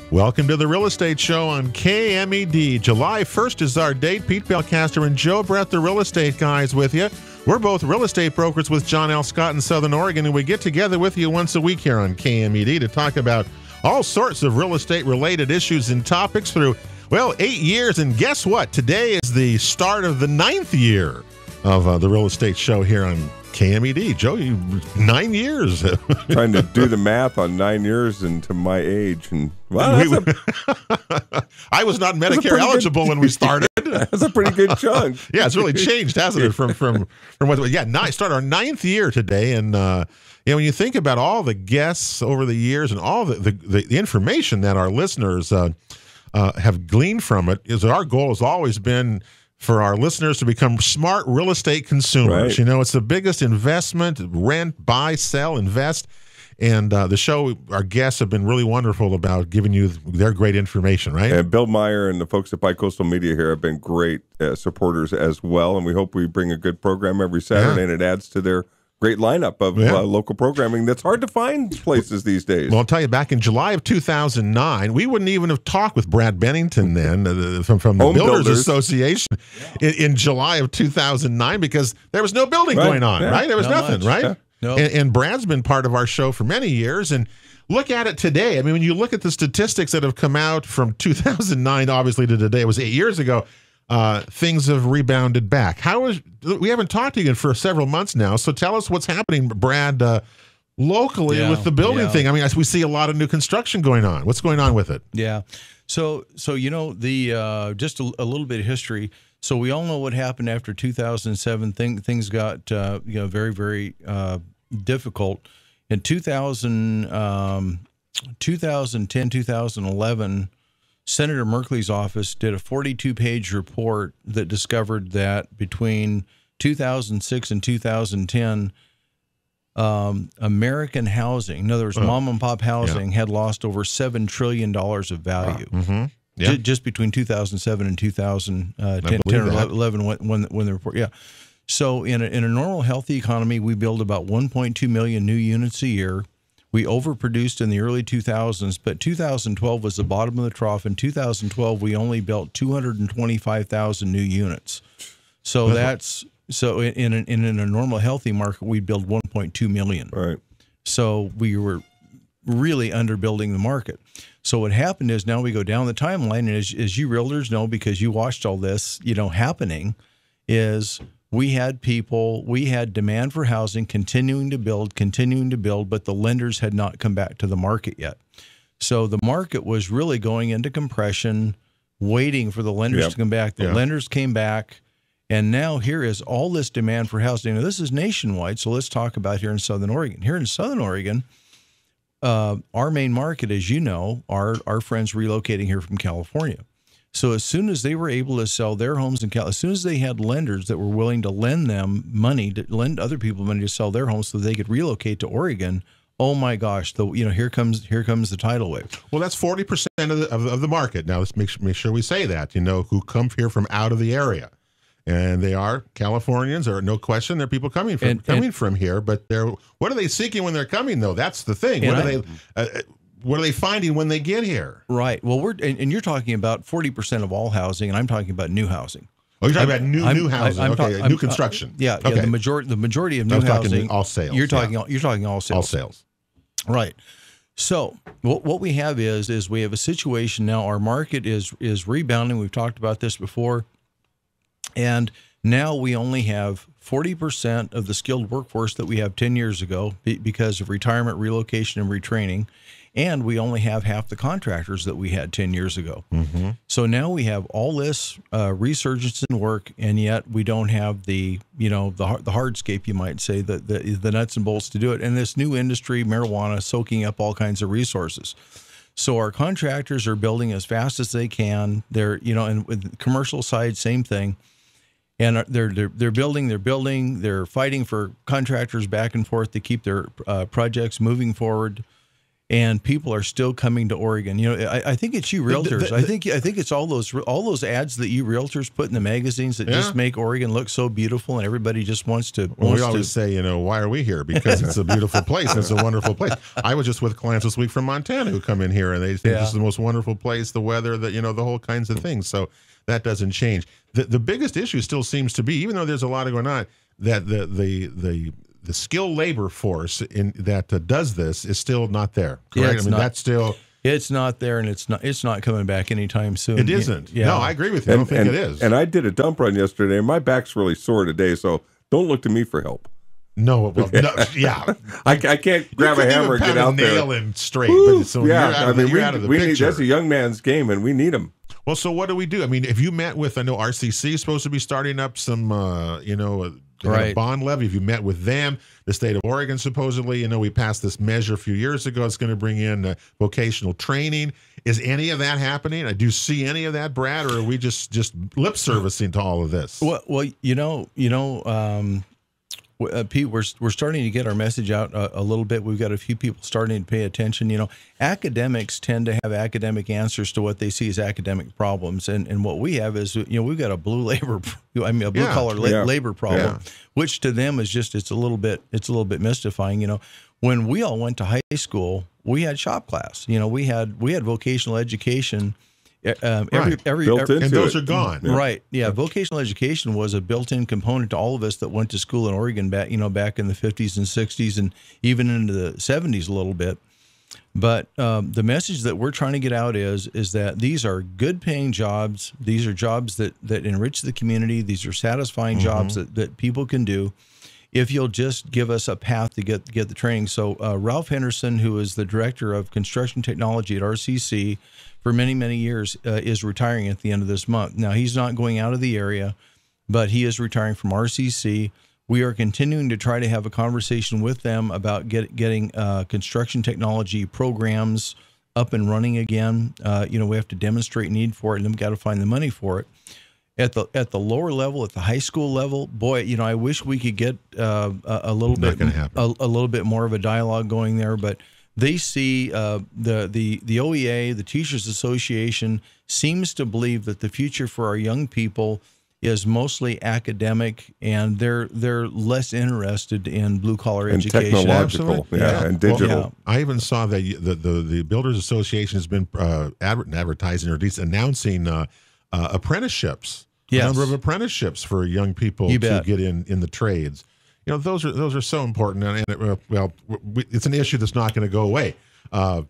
Welcome to the Real Estate Show on KMED. July 1st is our date. Pete Belcastro and Joe Brett, the real estate guys, with you. We're both real estate brokers with John L. Scott in Southern Oregon, and we get together with you once a week here on KMED to talk about all sorts of real estate-related issues and topics through, 8 years. And guess what? Today is the start of the 9th year of the Real Estate Show here on KMED. Joe, 9 years. Trying to do the math on 9 years into my age. And I was not Medicare eligible when we started. That's a pretty good chunk. Yeah, it's really changed, hasn't it? From what? Yeah, start our 9th year today. And when you think about all the guests over the years and all the information that our listeners have gleaned from it, is our goal has always been for our listeners to become smart real estate consumers. Right. It's the biggest investment: rent, buy, sell, invest. And the show, our guests have been really wonderful about giving you their great information, right? And Bill Meyer and the folks at Bicoastal Media here have been great supporters as well. And we hope we bring a good program every Saturday, and it adds to their great lineup of local programming that's hard to find places these days. Well, I'll tell you, back in July of 2009, we wouldn't even have talked with Brad Bennington then from the Builders Association in July of 2009 because there was no building going on, right? There was nothing, right? Yeah. Nope. And Brad's been part of our show for many years. And look at it today. I mean, when you look at the statistics that have come out from 2009, obviously, to today, it was 8 years ago, things have rebounded back. We haven't talked to you for several months now, so tell us what's happening, Brad, locally with the building thing. I mean, we see a lot of new construction going on. What's going on with it? Yeah. So the just a little bit of history. So we all know what happened after 2007. Things got very, very difficult. In 2010, 2011, Senator Merkley's office did a 42-page report that discovered that between 2006 and 2010, American housing, in other words, mom and pop housing, had lost over $7 trillion of value. Wow. Mm-hmm. Yeah. Just between 2007 and 2010 or 11 when the report. Yeah. So in a normal healthy economy, we build about 1.2 million new units a year. We overproduced in the early 2000s, but 2012 was the bottom of the trough. In 2012, we only built 225,000 new units. So in a normal healthy market, we build 1.2 million. Right. So we were really underbuilding the market. So what happened is now we go down the timeline, and as you realtors know, because you watched all this, happening, is we had demand for housing continuing to build, but the lenders had not come back to the market yet. So the market was really going into compression, waiting for the lenders to come back. The lenders came back, and now here is all this demand for housing. Now, this is nationwide, so let's talk about here in Southern Oregon. Here in Southern Oregon, our main market, as you know, are our friends relocating here from California. So as soon as they were able to sell their homes in California, as soon as they had lenders that were willing to lend them money, to lend other people money to sell their homes so they could relocate to Oregon, oh my gosh, here comes the tidal wave. Well, that's 40% of the market. Now let's make sure we say that, who come here from out of the area. And they are Californians, or no question, they're people coming from here. But what are they seeking when they're coming, though? That's the thing. What are they finding when they get here? Right. Well, and you're talking about 40% of all housing, and I'm talking about new housing. Oh, you're talking about new housing. New construction. Yeah. The majority of new housing. All sales. You're talking all sales. All sales. Right. So what we have is we have a situation now. Our market is rebounding. We've talked about this before. And now we only have 40% of the skilled workforce that we have 10 years ago because of retirement, relocation, and retraining. And we only have half the contractors that we had 10 years ago. Mm-hmm. So now we have all this resurgence in work, and yet we don't have the hardscape, you might say, the nuts and bolts to do it. And this new industry, marijuana, soaking up all kinds of resources. So our contractors are building as fast as they can. They're, and with the commercial side, same thing. And they're building, they're fighting for contractors back and forth to keep their projects moving forward. and people are still coming to Oregon. You know, I think it's you realtors. I think it's all those ads that you realtors put in the magazines that just make Oregon look so beautiful, and everybody just wants to. Well, we always say, you know, why are we here? Because it's a beautiful place. It's a wonderful place. I was just with clients this week from Montana who come in here, and they think this is the most wonderful place, the weather, the whole kinds of things. So that doesn't change. The biggest issue still seems to be, even though there's a lot going on, that the skilled labor force that does this is still not there. Correct? That's still. It's not there, and it's not coming back anytime soon. It isn't. Yeah. No, I agree with you. I don't think it is. And I did a dump run yesterday, and my back's really sore today, so don't look to me for help. No, well, no, yeah. I can't grab a hammer and get out there. Nail in straight. But so you're out of the picture. That's a young man's game, and we need him. Well, so what do we do? I mean, if you met with, I know RCC is supposed to be starting up some, a bond levy. If you met with them, the state of Oregon supposedly, we passed this measure a few years ago. It's going to bring in vocational training. Is any of that happening? Do you see any of that, Brad, or are we just lip servicing to all of this? Well, Pete, we're starting to get our message out a little bit. We've got a few people starting to pay attention. Academics tend to have academic answers to what they see as academic problems, and what we have is we've got a blue collar labor problem, which to them is just it's a little bit mystifying. When we all went to high school, we had shop class. We had vocational education. And those are gone. Right. Yeah. Vocational education was a built-in component to all of us that went to school in Oregon back in the 50s and 60s and even into the 70s a little bit. But the message that we're trying to get out is that these are good paying jobs. These are jobs that enrich the community. These are satisfying jobs that people can do if you'll just give us a path to get the training. So Ralph Henderson, who is the director of construction technology at RCC for many, many years, is retiring at the end of this month. Now, he's not going out of the area, but he is retiring from RCC. We are continuing to try to have a conversation with them about getting construction technology programs up and running again. We have to demonstrate need for it, and then we've got to find the money for it. At the lower level, at the high school level, boy, I wish we could get a little bit more of a dialogue going there, but they see the OEA, the Teachers Association, seems to believe that the future for our young people is mostly academic, and they're less interested in blue collar education, technological, and digital. Well, I even saw that the Builders Association has been advertising, or at least announcing apprenticeships. Yes. A number of apprenticeships for young people to get in the trades. Those are so important, and it's an issue that's not going to go away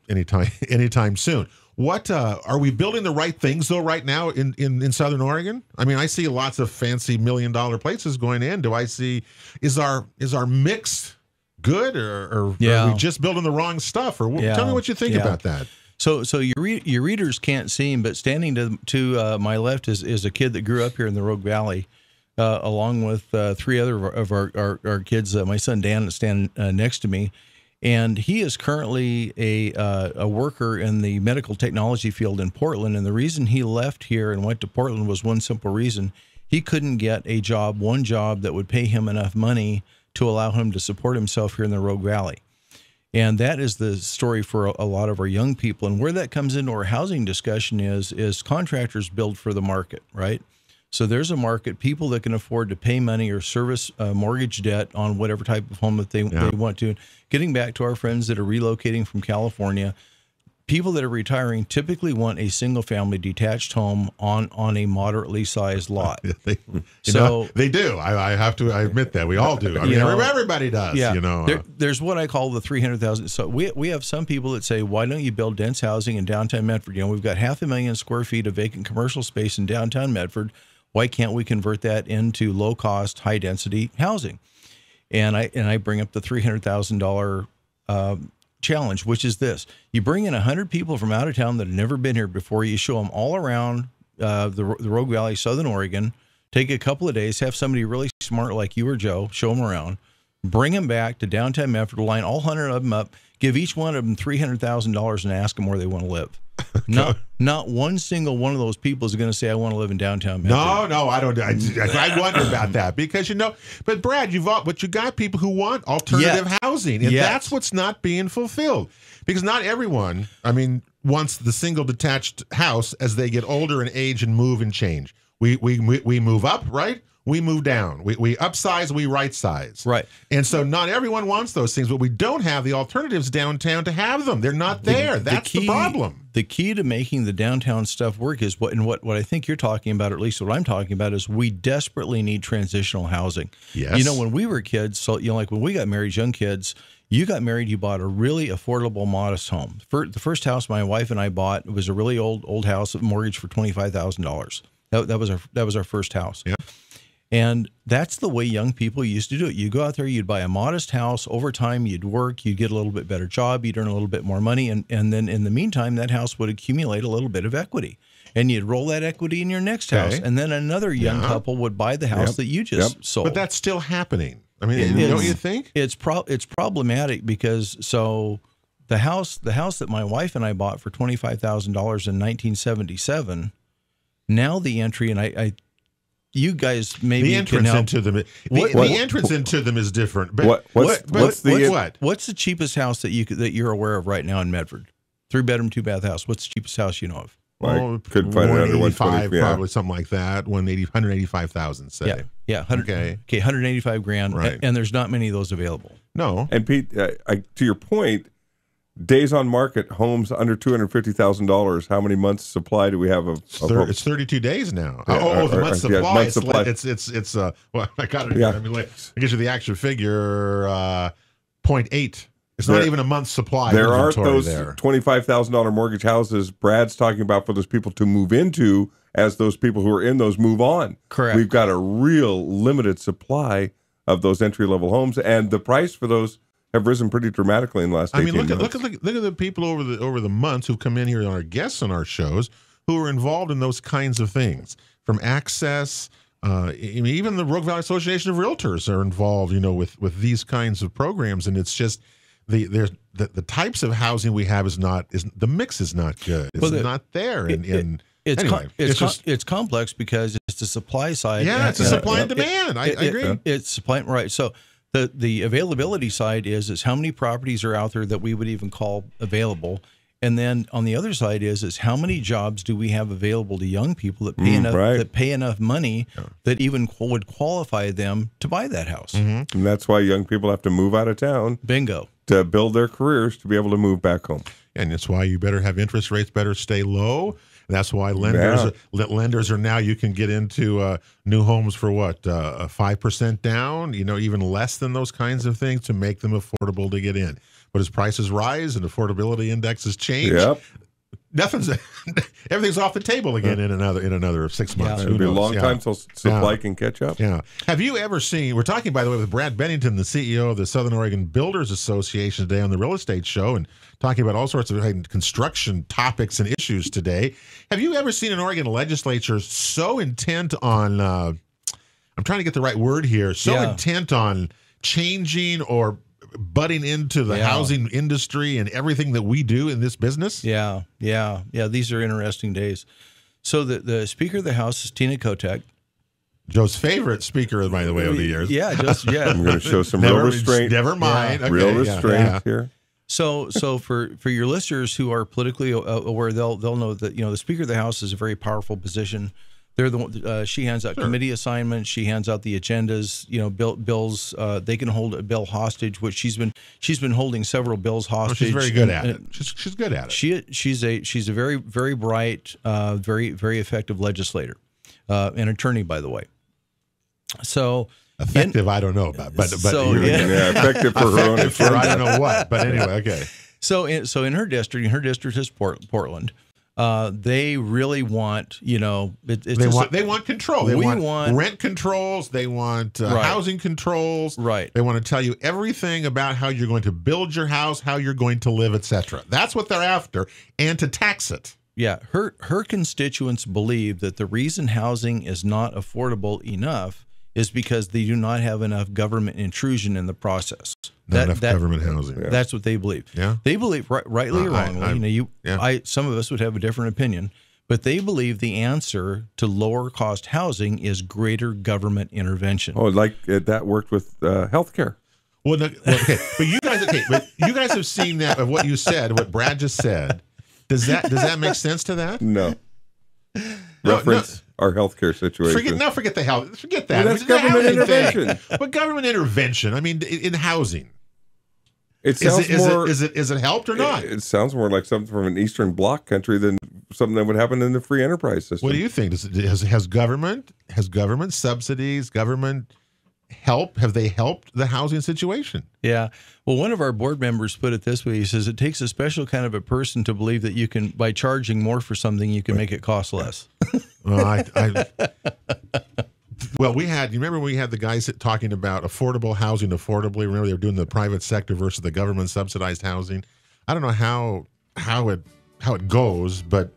anytime soon. What are we building the right things though right now in Southern Oregon? I mean, I see lots of fancy $1 million places going in. Do I see is our mix good, or are we just building the wrong stuff? Or tell me what you think about that. So your readers can't see him, but standing to my left is a kid that grew up here in the Rogue Valley. Along with three other of our kids, my son Dan is standing next to me, and he is currently a worker in the medical technology field in Portland. And the reason he left here and went to Portland was one simple reason: he couldn't get one job that would pay him enough money to allow him to support himself here in the Rogue Valley. And that is the story for a lot of our young people. And where that comes into our housing discussion is contractors build for the market, right? So there's a market, people that can afford to pay money or service mortgage debt on whatever type of home that they want to. Getting back to our friends that are relocating from California, people that are retiring typically want a single-family detached home on a moderately sized lot. They do. I admit that. We all do. I mean, everybody does. Yeah. There's what I call the 300,000. So we have some people that say, why don't you build dense housing in downtown Medford? We've got 500,000 square feet of vacant commercial space in downtown Medford. Why can't we convert that into low-cost, high-density housing? And I bring up the $300,000 challenge, which is this: you bring in 100 people from out of town that have never been here before. You show them all around the Rogue Valley, Southern Oregon. Take a couple of days, have somebody really smart like you or Joe show them around. Bring them back to downtown Medford, line all 100 of them up, give each one of them $300,000 and ask them where they want to live. Not one single one of those people is going to say, I want to live in downtown Medford. No, I don't. I wonder about that because, but Brad, you got people who want alternative housing, and that's what's not being fulfilled because not everyone, wants the single detached house as they get older and age and move and change. We move up, right? We move down. We upsize, we right size. Right. And so not everyone wants those things, but we don't have the alternatives downtown to have them. They're not there. That's the problem. The key to making the downtown stuff work is what I think you're talking about, or at least what I'm talking about, is we desperately need transitional housing. Yes. When we were kids, so like when we got married, young kids, you got married, you bought a really affordable, modest home. The first house my wife and I bought was a really old house, mortgage for $25,000. That was our first house. Yeah. And that's the way young people used to do it. You go out there, you'd buy a modest house. Over time, you'd work, you'd get a little bit better job, you'd earn a little bit more money. And then in the meantime, that house would accumulate a little bit of equity. And you'd roll that equity in your next house. And then another young couple would buy the house that you just sold. But that's still happening. Don't you think? It's problematic because the house that my wife and I bought for $25,000 in 1977, now the entry, and you guys maybe the entrance into them. The entrance into them is different. But what's the cheapest house that you're aware of right now in Medford? 3-bedroom, 2-bath house. What's the cheapest house you know of? Couldn't find it under 125, probably something like that. 185,000, say. Yeah. Okay, $185,000, right? And there's not many of those available. No. And Pete, to your point, days on market homes under $250,000. How many months supply do we have of it's 32 days now. The month supply. Month supply. It's well, I got it. Yeah. I guess you the actual figure 0.8. It's not even a month's supply. There aren't those $25,000 mortgage houses Brad's talking about for those people to move into as those people who are in those move on. Correct. We've got a real limited supply of those entry-level homes, and the price for those have risen pretty dramatically in the last 18 months. Look at the people over the months who come in here and are guests on our shows who are involved in those kinds of things, from access. Even the Rogue Valley Association of Realtors are involved, with these kinds of programs, and it's just the types of housing we have the mix is not good. It's not there. It's complex because it's the supply side. Yeah, it's a supply and demand. I agree. It's supply, right? So the availability side is how many properties are out there that we would even call available. And then on the other side is how many jobs do we have available to young people that pay enough money that even would qualify them to buy that house. Mm-hmm. And that's why young people have to move out of town. Bingo. To build their careers to be able to move back home. And that's why you better have interest rates better stay low. That's why lenders are now, you can get into new homes for 5% down, even less than those kinds of things to make them affordable to get in. But as prices rise and affordability indexes change, everything's off the table again in another 6 months. It'll be a long time till supply can catch up. Yeah. Have you ever seen? We're talking, by the way, with Brad Bennington, the CEO of the Southern Oregon Builders Association, today on the Real Estate Show, and talking about all sorts of construction topics and issues today. Have you ever seen an Oregon legislature so intent on? I'm trying to get the right word here. Intent on changing or butting into the housing industry and everything that we do in this business? Yeah. These are interesting days. So the Speaker of the House is Tina Kotek. Joe's favorite speaker, by the way, over the years. I'm going to show some real restraint. Never mind. Okay, real restraint here. So for your listeners who are politically aware, they'll know that the Speaker of the House is a very powerful position. They're the one. She hands out committee assignments. She hands out the agendas. Bills. They can hold a bill hostage, which she's been holding several bills hostage. She's very good at it. She's good at it. She's a very, very bright, very, very effective legislator, an attorney, by the way. So effective, I don't know about, but effective for her own. I don't know what, but anyway, okay. So in her district is Portland. They really want, they want control. They want rent controls. They want housing controls. Right. They want to tell you everything about how you're going to build your house, how you're going to live, etc. That's what they're after, and to tax it. Yeah. Her constituents believe that the reason housing is not affordable enough is because they do not have enough government intrusion in the process. Not enough government housing. Yeah. That's what they believe. Yeah. They believe, rightly or wrongly, some of us would have a different opinion, but they believe the answer to lower cost housing is greater government intervention. Oh, like that worked with healthcare. Well, okay, but you guys have seen that of what you said, what Brad just said. Does that make sense to that? No. Reference our healthcare situation. Forget the health. Forget that. Well, that's government intervention. But government intervention. I mean, in housing. It sounds is it helped or not? It sounds more like something from an Eastern Bloc country than something that would happen in the free enterprise system. What do you think? Has government subsidies, government help? Have they helped the housing situation? Yeah. Well, one of our board members put it this way. He says, it takes a special kind of a person to believe that you can, by charging more for something, you can make it cost less. Well, you remember we had the guys talking about affordable housing affordably? Remember they were doing the private sector versus the government subsidized housing? I don't know how it goes, but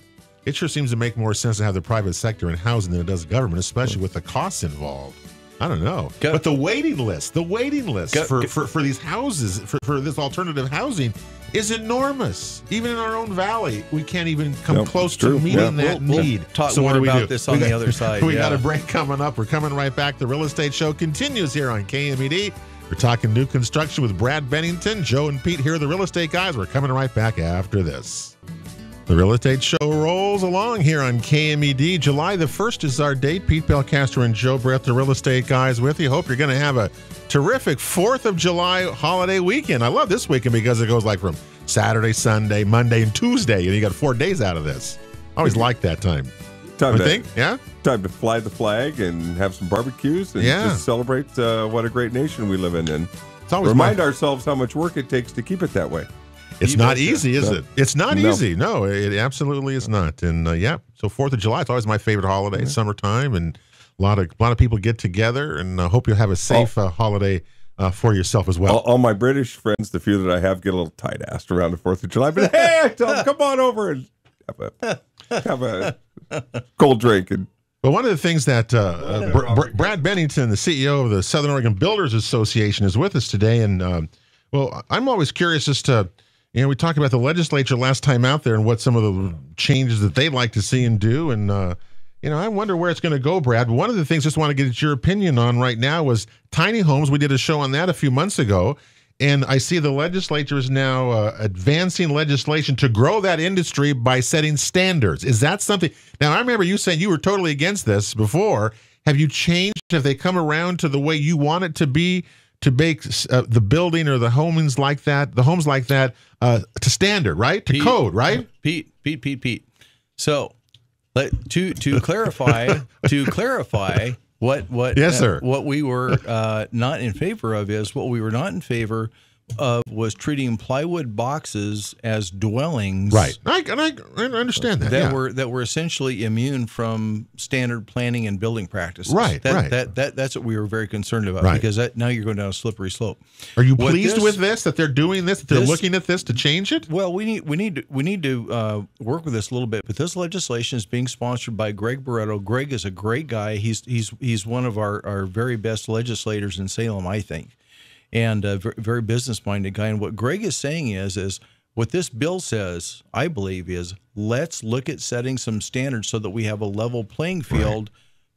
it sure seems to make more sense to have the private sector in housing than it does government, especially with the costs involved. I don't know. But the waiting list for these houses, for this alternative housing is enormous. Even in our own valley, we can't even come close to meeting that need. We'll talk more about this on the other side. We got a break coming up. We're coming right back. The Real Estate Show continues here on KMED. We're talking new construction with Brad Bennington. Joe and Pete here are the real estate guys. We're coming right back after this. The Real Estate Show rolls along here on KMED. July the 1st is our date. Pete Belcastro and Joe Brett, the real estate guys, with you. Hope you're going to have a terrific 4th of July holiday weekend. I love this weekend because it goes like from Saturday, Sunday, Monday, and Tuesday, and you got 4 days out of this. I always like that time. Time to fly the flag and have some barbecues and just celebrate what a great nation we live in. And remind ourselves how much work it takes to keep it that way. It's not easy, is it? It's not easy. No, it absolutely is not. And so 4th of July, it's always my favorite holiday, summertime, and a lot of people get together, and I hope you'll have a safe holiday for yourself as well. All my British friends, the few that I have, get a little tight-assed around the 4th of July, but hey, I tell them, come on over and have a cold drink. Well, one of the things that Brad Bennington, the CEO of the Southern Oregon Builders Association, is with us today, and I'm always curious as to, we talked about the legislature last time out there and what some of the changes that they'd like to see and do. And, I wonder where it's going to go, Brad. One of the things I just want to get your opinion on right now was tiny homes. We did a show on that a few months ago. And I see the legislature is now advancing legislation to grow that industry by setting standards. Is that something? Now, I remember you saying you were totally against this before. Have you changed? Have they come around to the way you want it to be? To make the building or the homes like that to standard, right? To code, right? Pete. So, to clarify, what yes, sir. What we were not in favor of is what we were not in favor of was treating plywood boxes as dwellings. Right. I understand that. That were essentially immune from standard planning and building practices. Right. That's what we were very concerned about, because now you're going down a slippery slope. Are you pleased with this, that they're doing this, that they're looking at this to change it? Well, we need to work with this a little bit, but this legislation is being sponsored by Greg Barretto. Greg is a great guy. He's one of our very best legislators in Salem, I think. And a very business-minded guy. And what Greg is saying is what this bill says, I believe, is let's look at setting some standards so that we have a level playing field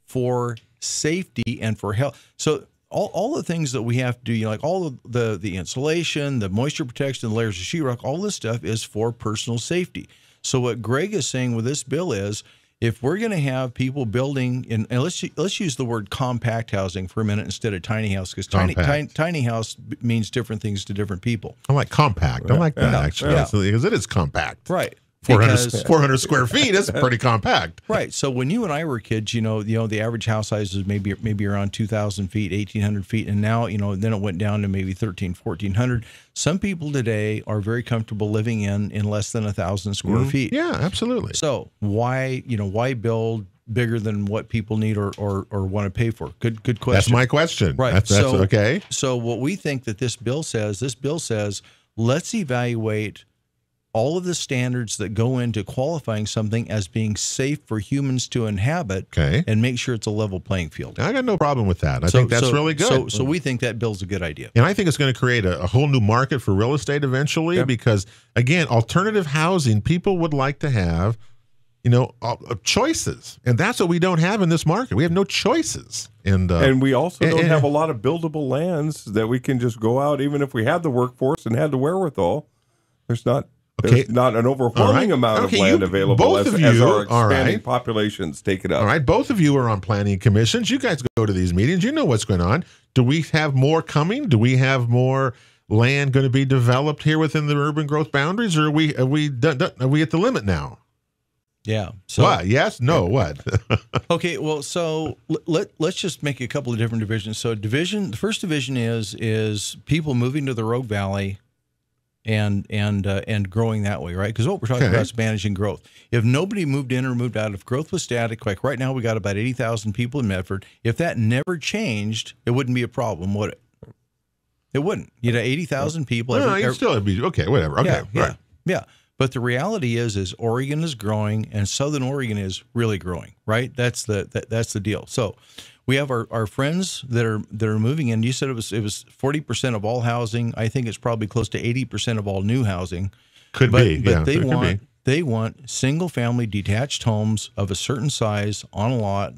for safety and for health. So all the things that we have to do, like all of the insulation, the moisture protection, the layers of sheetrock, all this stuff is for personal safety. So what Greg is saying with this bill is, if we're going to have people building and let's use the word compact housing for a minute instead of tiny house, because tiny house means different things to different people. I like compact. I like that actually, because it is compact. Right. 400 square feet is pretty compact. Right. So when you and I were kids, the average house size is maybe around 2,000 feet, 1,800 feet. And now, then it went down to maybe 1,300, 1,400. Some people today are very comfortable living in less than 1,000 square feet. Yeah, absolutely. So why build bigger than what people need or want to pay for? Good question. That's my question. Right. That's okay. So what we think that this bill says, let's evaluate all of the standards that go into qualifying something as being safe for humans to inhabit, and make sure it's a level playing field. I got no problem with that. I think that's really good. So we think that bill's a good idea. And I think it's going to create a whole new market for real estate eventually because, again, alternative housing, people would like to have, choices. And that's what we don't have in this market. We have no choices. And we also don't have a lot of buildable lands that we can just go out, even if we had the workforce and had the wherewithal. There's not an overwhelming amount of land available as our expanding populations take it up. All right, both of you are on planning commissions. You guys go to these meetings. You know what's going on. Do we have more coming? Do we have more land going to be developed here within the urban growth boundaries, or are we at the limit now? Yeah. So what? Yes? No? What? Okay. Well, so let's just make a couple of different divisions. So the first division is people moving to the Rogue Valley and growing that way, right? Because what we're talking about is managing growth. If nobody moved in or moved out, if growth was static, like right now we got about 80,000 people in Medford. If that never changed, it wouldn't be a problem, would it? It wouldn't. 80,000 people. No, you'd still be okay. Whatever. Okay. Yeah. But the reality is Oregon is growing and Southern Oregon is really growing, right? That's the deal. So we have our friends that are moving in. You said it was 40% of all housing. I think it's probably close to 80% of all new housing. But they want single family detached homes of a certain size on a lot.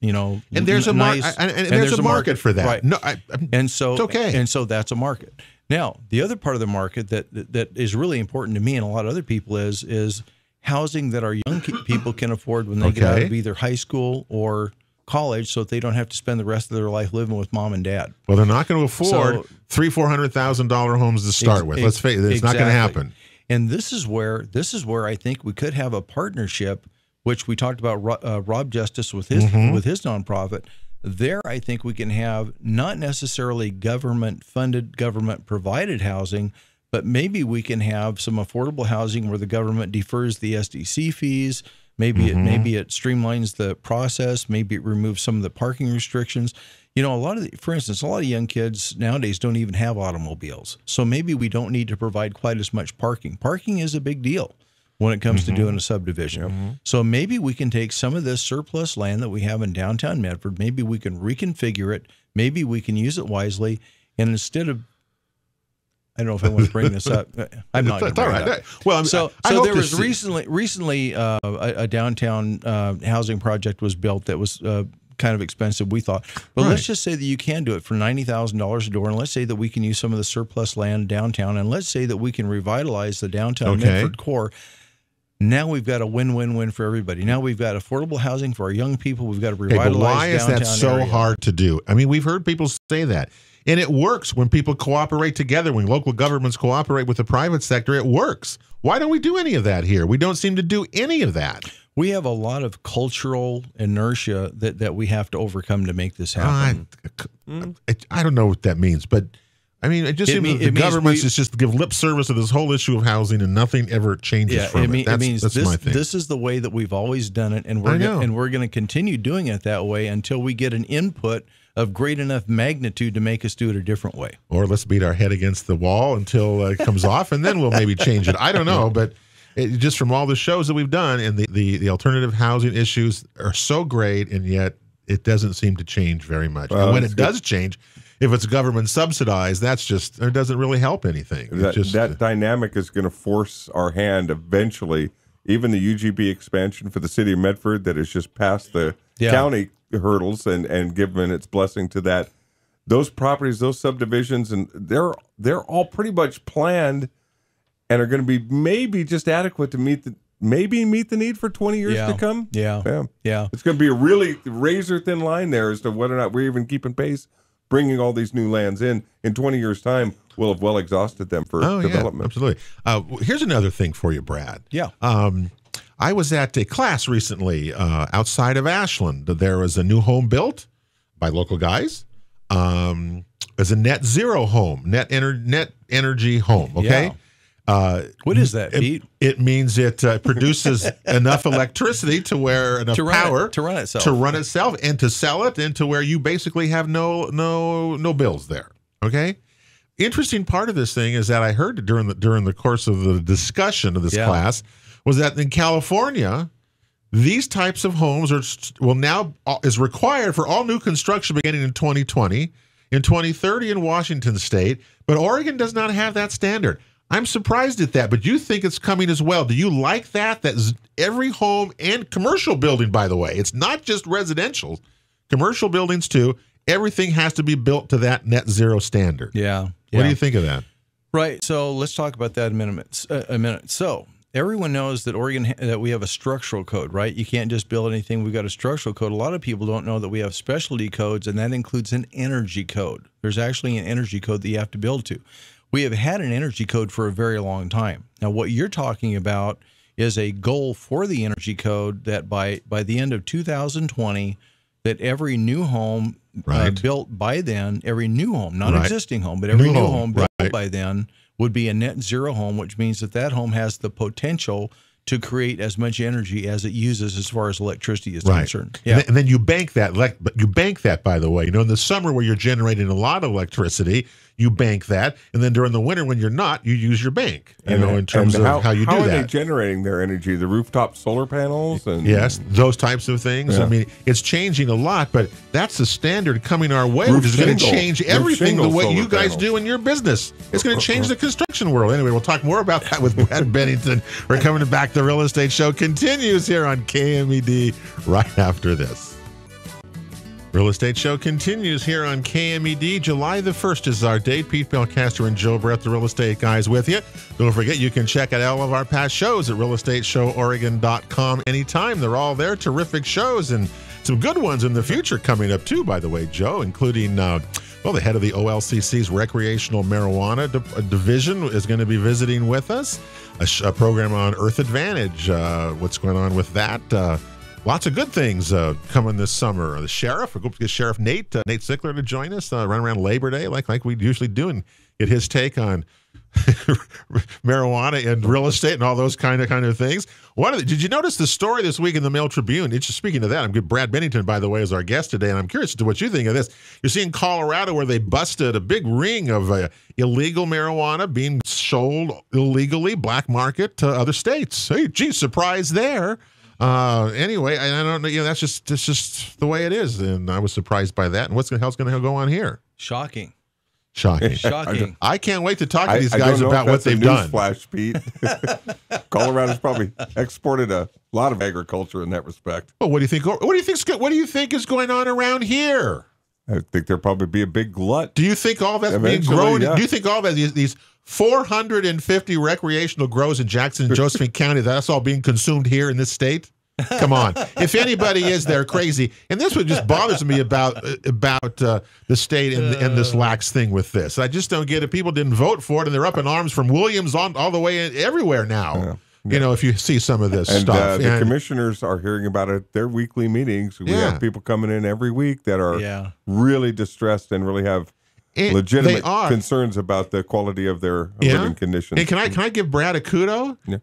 And there's a market for that. Right. No, it's okay. And so that's a market. Now, the other part of the market that is really important to me and a lot of other people is housing that our young people can afford when they get out of either high school or college, so that they don't have to spend the rest of their life living with mom and dad. Well, they're not going to afford $300,000-$400,000 homes to start with. Let's face it, it's not going to happen. And this is where I think we could have a partnership, which we talked about. Rob Justice with his nonprofit. There, I think we can have not necessarily government-funded, government-provided housing, but maybe we can have some affordable housing where the government defers the SDC fees. Maybe it streamlines the process. Maybe it removes some of the parking restrictions. For instance, a lot of young kids nowadays don't even have automobiles. So maybe we don't need to provide quite as much parking. Parking is a big deal when it comes to doing a subdivision. So maybe we can take some of this surplus land that we have in downtown Medford, maybe we can reconfigure it, maybe we can use it wisely, and insteud of, I don't know if I want to bring this up. I'm not going to bring it up. Well, so there was recently a downtown housing project was built that was kind of expensive, we thought. But let's just say that you can do it for $90,000 a door, and let's say that we can use some of the surplus land downtown, and let's say that we can revitalize the downtown Medford core. Now we've got a win-win-win for everybody. Now we've got affordable housing for our young people. We've got to revitalize downtown. But why is that so hard to do? I mean, we've heard people say that. And it works when people cooperate together, when local governments cooperate with the private sector, it works. Why don't we do any of that here? We don't seem to do any of that. We have a lot of cultural inertia that we have to overcome to make this happen. I don't know what that means, but I mean, it just seems that the governments just give lip service to this whole issue of housing, and nothing ever changes from it. That's my thing. This is the way that we've always done it, and we're going to continue doing it that way until we get an input of great enough magnitude to make us do it a different way. Or let's beat our head against the wall until it comes off, and then we'll maybe change it. I don't know, but just from all the shows that we've done, and the alternative housing issues are so great, and yet it doesn't seem to change very much. And when it does change, if it's government subsidized, it doesn't really help anything. That dynamic is going to force our hand eventually. Even the UGB expansion for the city of Medford that has just passed the county hurdles and given its blessing to that. Those properties, those subdivisions, and they're all pretty much planned and are going to be maybe just adequate to meet the need for 20 years to come. Yeah. It's going to be a really razor thin line there as to whether or not we're even keeping pace. Bringing all these new lands in 20 years' time, we'll have well exhausted them for development. Yeah, absolutely. Here's another thing for you, Brad. Yeah. I was at a class recently outside of Ashland. There was a new home built by local guys. It's a net zero home, net energy home. Okay. Yeah. What is that, Pete? It means it produces enough electricity to where enough power to run itself and to sell it, and to where you basically have no bills there. Okay, interesting part of this thing is that I heard during the course of the discussion of this class was that in California, these types of homes is required for all new construction beginning in 2020, in 2030 in Washington State, but Oregon does not have that standard. I'm surprised at that, but you think it's coming as well. Do you like that? That every home and commercial building, by the way, it's not just residential, commercial buildings too. Everything has to be built to that net zero standard. Yeah. What do you think of that? Right. So let's talk about that in a minute. So everyone knows that that we have a structural code, right? You can't just build anything. We've got a structural code. A lot of people don't know that we have specialty codes, and that includes an energy code. There's actually an energy code that you have to build to. We have had an energy code for a very long time. Now, what you're talking about is a goal for the energy code that by the end of 2020, that every new home built by then, every new home, not existing home, but every new home built by then would be a net zero home, which means that home has the potential to create as much energy as it uses as far as electricity is concerned. Yeah. And then you bank that. But you bank that, by the way. In the summer where you're generating a lot of electricity, you bank that. And then during the winter when you're not, you use your bank, in terms of how you do that. How are they generating their energy? The rooftop solar panels? Yes, those types of things. Yeah. I mean, it's changing a lot, but that's the standard coming our way, which is going to change everything the way you guys do in your business. It's going to change the construction world. Anyway, we'll talk more about that with Brad Bennington. We're coming back. The Real Estate Show continues here on KMED right after this. Real Estate Show continues here on KMED. July the 1st is our date. Pete Belcastro and Joe Brett, the Real Estate Guys, with you. Don't forget, you can check out all of our past shows at realestateshowOregon.com anytime. They're all there. Terrific shows and some good ones in the future coming up, too, by the way, Joe, including, the head of the OLCC's recreational marijuana division is going to be visiting with us. A program on Earth Advantage. What's going on with that? Lots of good things coming this summer. The sheriff, we're going to get Sheriff Nate Sickler to join us, run around Labor Day like we usually do, and get his take on marijuana and real estate and all those kind of things. Did you notice the story this week in the Mail Tribune? It's just, speaking of that, I'm good. Brad Bennington, by the way, is our guest today, and I'm curious as to what you think of this. You're seeing Colorado where they busted a big ring of illegal marijuana being sold illegally, black market, to other states. Hey, geez, surprise there. Anyway, I don't know. That's just the way it is, and I was surprised by that. And what the hell's going to go on here? Shocking. I can't wait to talk to these guys about what they've done. Flash, Pete. Colorado's probably exported a lot of agriculture in that respect. Well, what do you think? What do you think is going on around here? I think there'll probably be a big glut. Do you think all that's being grown? Yeah. Do you think all that these 450 recreational grows in Jackson and Josephine County, that's all being consumed here in this state? Come on. If anybody is, they're crazy. And this what just bothers me about the state and this lax thing with this. I just don't get it. People didn't vote for it, and they're up in arms from Williams on all the way everywhere now. Yeah. If you see some of this stuff. The commissioners are hearing about it at their weekly meetings. We have people coming in every week that are really distressed and really have legitimate concerns about the quality of their living conditions. And can I give Brad a kudo? Yeah.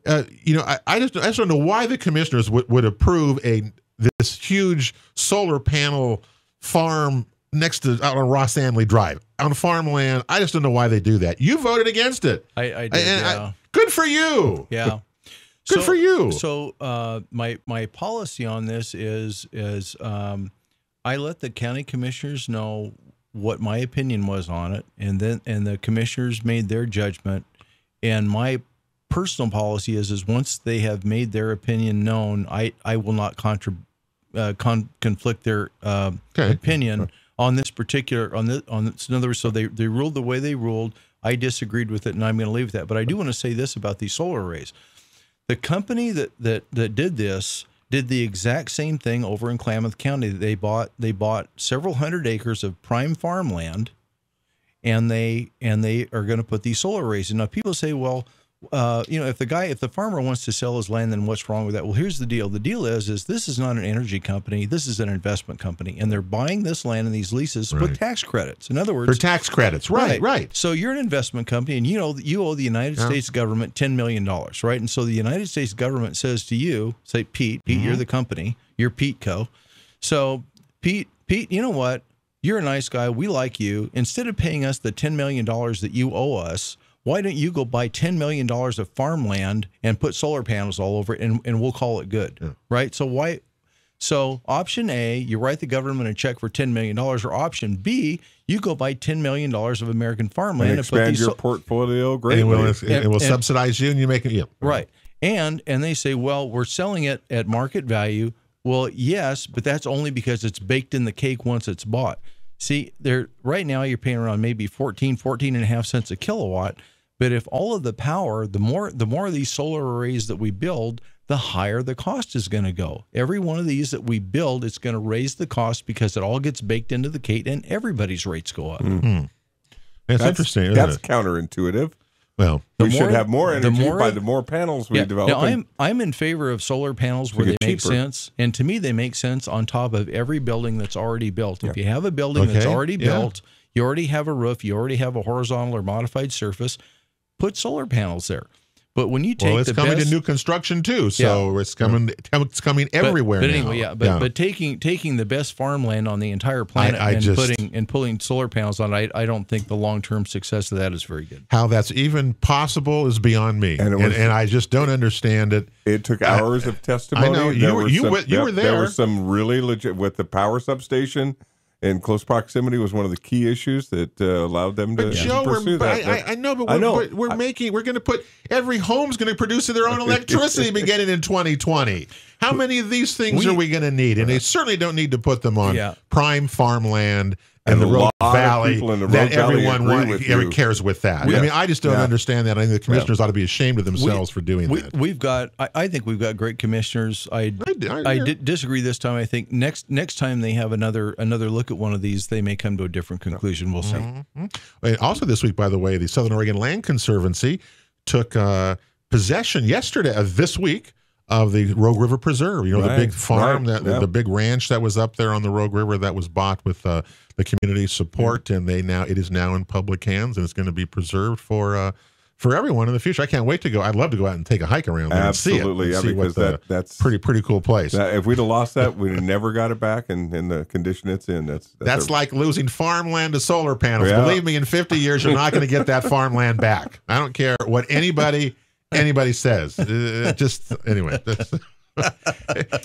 I just don't know why the commissioners would approve this huge solar panel farm out on Ross Amley Drive on farmland. I just don't know why they do that. You voted against it. I did. Good for you. Yeah. Good for you. So my policy on this is I let the county commissioners know what my opinion was on it, and the commissioners made their judgment. And my personal policy is once they have made their opinion known, I will not conflict their opinion on this particular on this. In other words, so they ruled the way they ruled. I disagreed with it, and I'm going to leave that. But I do want to say this about these solar arrays. The company that did this did the exact same thing over in Klamath County. They bought several hundred acres of prime farmland, and they are going to put these solar arrays in. Now people say, well, if the farmer wants to sell his land, then what's wrong with that? Well, here's the deal. The deal is this is not an energy company. This is an investment company, and they're buying this land and these leases with tax credits. In other words, for tax credits, right. So you're an investment company, and you owe the United States government $10 million, right? And so the United States government says to you, Pete, you're the company, you're Petco. So Pete, you know what? you're a nice guy. We like you. Instead of paying us the $10 million that you owe us, why don't you go buy $10 million of farmland and put solar panels all over it, and we'll call it good, right? So option A, you write the government a check for $10 million, or option B, you go buy $10 million of American farmland and expand your portfolio greatly. It will subsidize you, and you make it. Right. And they say, well, we're selling it at market value. Well, yes, but that's only because it's baked in the cake once it's bought. See, right now you're paying around maybe 14 and a half cents a kilowatt. But if all of the power, the more of these solar arrays that we build, the higher the cost is going to go. Every one of these that we build, it's going to raise the cost because it all gets baked into the cake, and everybody's rates go up. Mm-hmm. That's interesting. Isn't That's it? Counterintuitive. Well, we should have more energy by the more panels we develop. Now, I'm in favor of solar panels where they make sense, and to me, they make sense on top of every building that's already built. If you have a building that's already built, you already have a roof, you already have a horizontal or modified surface, put solar panels there. But when you take it's coming to new construction too, so it's coming everywhere. But now. anyway, but taking the best farmland on the entire planet and putting solar panels on it, I don't think the long-term success of that is very good. How that's even possible is beyond me, and I just don't understand it. It took hours of testimony. I know you were there. There was some really legit with the power substation. In close proximity was one of the key issues that allowed them to pursue that. I know, but we're going to put every home's going to produce their own electricity beginning in 2020. How many of these things are we going to need? And they certainly don't need to put them on prime farmland and the Rogue Valley that everyone cares with that. I mean, I just don't understand that. I think the commissioners ought to be ashamed of themselves for doing that. I think we've got great commissioners. I disagree this time. I think next time they have another look at one of these, they may come to a different conclusion. We'll see. Mm-hmm. Also this week, by the way, the Southern Oregon Land Conservancy took possession this week of the Rogue River Preserve. You know, the big farm, the big ranch that was up there on the Rogue River that was bought with the community support, and it is now in public hands, and it's going to be preserved for everyone in the future. I can't wait to go. I'd love to go out and take a hike around there and see it. Absolutely, because that's pretty cool place. If we'd have lost that, we'd have never got it back in the condition it's in. That's like losing farmland to solar panels. Yeah. Believe me, in 50 years, you're not going to get that farmland back. I don't care what anybody says. Anyway.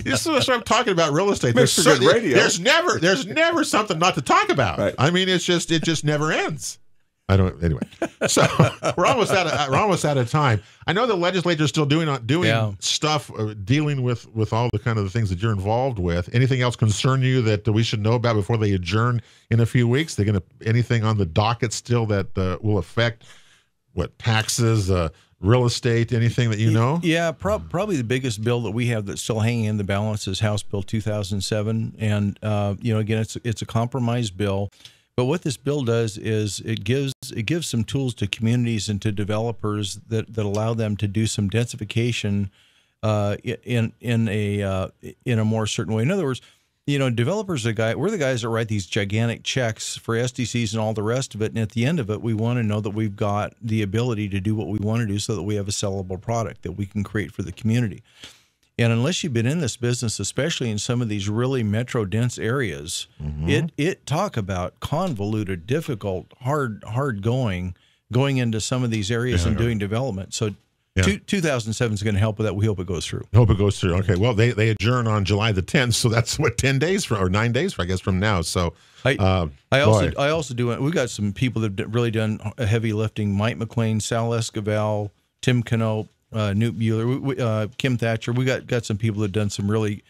This is what I'm talking about. Real estate. There's never something not to talk about. Right. I mean, it just never ends. Anyway. So we're almost out of time. I know the legislature is still doing stuff, dealing with all the kind of the things that you're involved with. Anything else concern you that we should know about before they adjourn in a few weeks? They're going to anything on the docket still that will affect taxes, real estate, anything that you know? Yeah, probably the biggest bill that we have that's still hanging in the balance is House Bill 2007, and again, it's a compromise bill. But what this bill does is it gives some tools to communities and to developers that allow them to do some densification in a more certain way. In other words, developers we're the guys that write these gigantic checks for SDCs and all the rest of it. And at the end of it, we want to know that we've got the ability to do what we want to do so that we have a sellable product that we can create for the community. And unless you've been in this business, especially in some of these really metro dense areas, it talk about convoluted, difficult, hard going into some of these areas and doing development. So 2007 is going to help with that. We hope it goes through. Okay. Well, they adjourn on July the 10th, so that's 9 days from now. So I also do. We've got some people that have really done heavy lifting. Mike McLean, Sal Esquivel, Tim Canope, Newt Bueller, Kim Thatcher. We got some people that have done some really.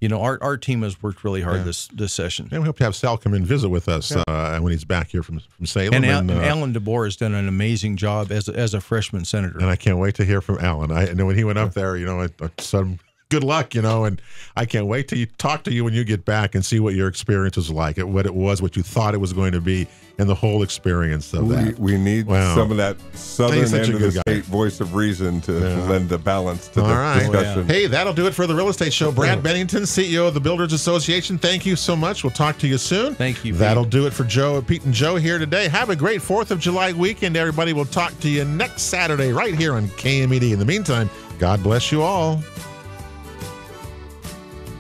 Our team has worked really hard this session. And we hope to have Sal come and visit with us when he's back here from Salem. And Alan DeBoer has done an amazing job as a freshman senator. And I can't wait to hear from Alan. I know when he went up there, some good luck, and I can't wait to talk to you when you get back and see what your experience was like, what it was, what you thought it was going to be, and the whole experience of that. We need some of that southern end of the state voice of reason to lend the balance to the discussion. Hey, that'll do it for the Real Estate Show. Brad Bennington, CEO of the Builders Association, thank you so much. We'll talk to you soon. Thank you. That'll do it for Pete and Joe here today. Have a great 4th of July weekend, everybody. We'll talk to you next Saturday right here on KMED. In the meantime, God bless you all.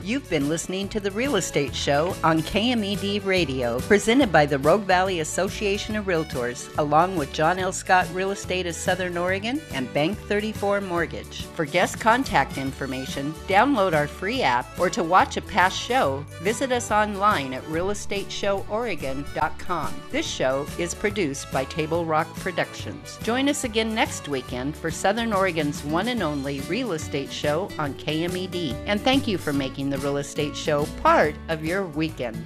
You've been listening to The Real Estate Show on KMED Radio, presented by the Rogue Valley Association of Realtors, along with John L. Scott Real Estate of Southern Oregon and Bank 34 Mortgage. For guest contact information, download our free app, or to watch a past show, visit us online at realestateshoworegon.com. This show is produced by Table Rock Productions. Join us again next weekend for Southern Oregon's one and only Real Estate Show on KMED. And thank you for making the Real Estate Show part of your weekend.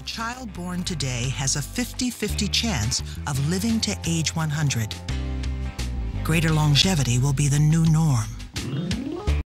child born today has a 50-50 chance of living to age 100. Greater longevity will be the new norm.